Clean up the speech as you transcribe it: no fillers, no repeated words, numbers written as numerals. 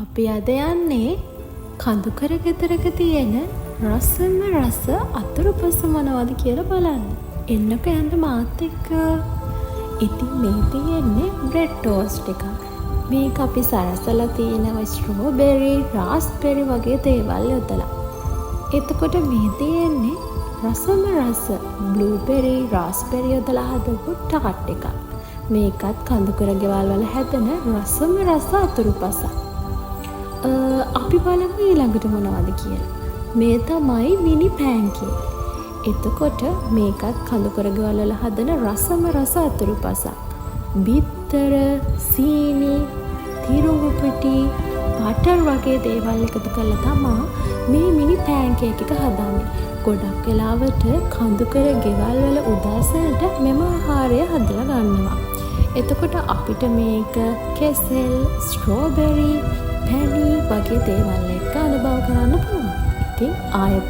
අපි අද යන්නේ කඳුකර ගෙදරක තියෙන රසම රස අතුරුපස මොනවද කියලා බලන්න. එන්නකෝ යන්න මාත් එක්ක. ඉතින් මේ තියෙන්නේ බ්‍රෙඩ් ටෝස්ට් එකක්. මේක අපි සරසලා තියෙනවා ස්ට්‍රෝබෙරි, රාස්බෙරි වගේ දේවල් යොදලා. එතකොට මේ තියෙන්නේ රසම රස බ්ලූබෙරි, රාස්බෙරි යොදලා හදපු ටාට් එකක්. මේකත් කඳුකර ගෙවල් වල හැදෙන රසම රස අතුරුපසක්. අපි බලමු ඊළඟට මොනවද කියලා. මේ තමයි මිනි පෑන්කේක්. එතකොට මේකත් කඳුකර ගෙවල් වල හදන රසම රස අතුරුපසක්. බිත්තර, සීනි, තිරුඟු පිටි, බටර් වගේ දේවල් එකතු කරලා තමයි මේ මිනි පෑන්කේක් එක හදන්නේ. ගොඩක් වෙලාවට කඳුකර ගෙවල් වල උදෑසනට මෙම ආහාරය හදලා ගන්නවා. එතකොට අපිට මේක කෙසෙල්, ස්ට්‍රෝබෙරි, පැණි වගේ දේවල් එක්ක අනුභව කරන්න පුළුවන්. ඉතින් ආයෙත්